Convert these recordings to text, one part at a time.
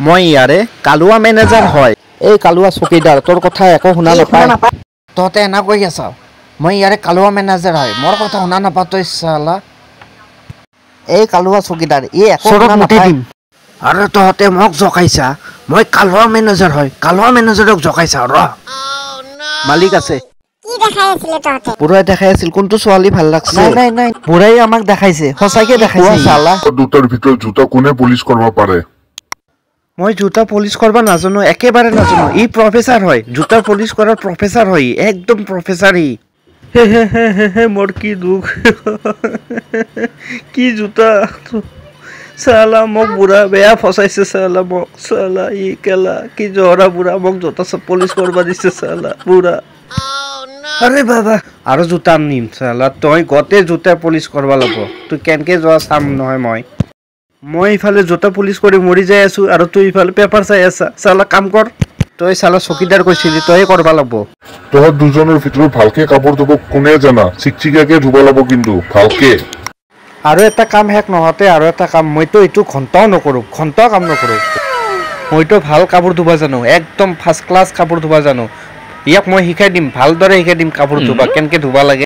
মই ইয়াৰে কালুৱা মেনেজাৰ হয়। এই কালুৱা চকীদাৰ তোৰ কথা একো শুনা নাপায়। তহঁতে এনা কৈ আছা মই ইয়াৰে কালুৱা মেনেজাৰ হয়, মোৰ কথা শুনা নাপা তই চালা। এই কালুৱা চকীদাৰ ই একো শুনা নাপায়। আৰে তহঁতে মোক জকাইছা, মই কালুৱা মেনেজাৰ হয়, কালুৱা মেনেজাৰক জকাইছা ৰ। মালিক আছে। কি দেখাই আছিলে তহঁতে? বুঢ়াই দেখাই আছিল কোনটো ছোৱালী ভাল লাগছে। নাই বুঢ়াই আমাক দেখাইছে, সঁচাকে দেখাইছে চালা। দুটাৰ ভিতৰত জোতা কোনে পলিচ কৰিব পাৰে? মই জোতা পলিচ কৰিব নাজানো, একেবাৰে নাজানো। ই প্ৰফেচাৰ হয়, জোতা পলিচ কৰাৰ প্ৰফেচাৰ হয়, একদম প্ৰফেচাৰ ই। মোৰ কি দুখ। কি জোতা চালা, মোক বুঢ়া বেয়া ফচাইছে চালা, মোক চালা ই কেলা কি জহৰা বুঢ়া মোক জোতা পলিচ কৰিব দিছে চালা বুঢ়া। আৰে বাবা আৰু জোতা আনিম চালা, তই গোটেই জোতা পলিচ কৰিব লাগিব। তই কেনেকে যোৱা চাম নহয় মই ইফালে জোতা পুলিচ কৰি মৰি যাই আছো আৰু তুই ইফালে পেপাৰ চাই আছা চালা। কাম কৰ, তই চালা চকীদাৰ কৈছিলি তই কৰিব লাগিব। তহঁত দুজনৰ ভিতৰত ভালকে কাপোৰ ধুব কোনে জানা? চিকচিকাকে ধুব লাগিব কিন্তু ভালকে। আৰু এটা কাম শেষ নহওঁতে আৰু এটা কাম, মইতো এইটো ঘণ্টাও নকৰোঁ, ঘণ্টাও কাম নকৰোঁ। মইতো ভাল কাপোৰ ধুব জানো, একদম ফাৰ্ষ্ট ক্লাছ কাপোৰ ধুব জানো। ইয়াক মই শিকাই দিম, ভালদৰে শিকাই দিম কাপোৰ ধুবা কেনেকে ধুব লাগে।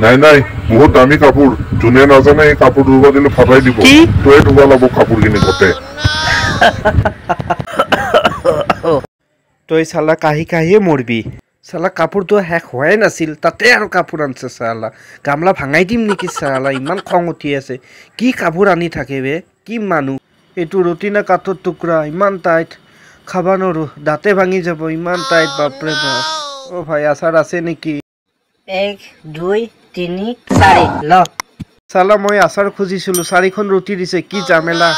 নাই বহুত দামী কাপোৰ, যোনে নাজানে এই কাপোৰ ধুব দিলে ফাটাই দিব। তই ধুব লাগিব কাপোৰখিনি গোটেই। তই চালা কাহি কাহিয়ে মৰবি চালা। কাপোৰটো শেষ হোৱাই নাছিল তাতে আৰু কাপোৰ আনিছে চালা। গামলা ভাঙাই দিম নেকি চালা, ইমান খং উঠি আছে। কি কাপোৰ আনি থাকে বে, কি মানুহ। এইটো ৰুটি না কাঠৰ টুকুৰা, ইমান টাইট খাব নোৱাৰো, দাঁতে ভাঙি যাব ইমান টাইট। বাপৰে বাপ। অ ভাই আচাৰ আছে নেকি? 1 2 3 4 ল। চালা মই আচাৰ খুজিছিলো, 4খন ৰুটি দিছে, কি ঝামেলা।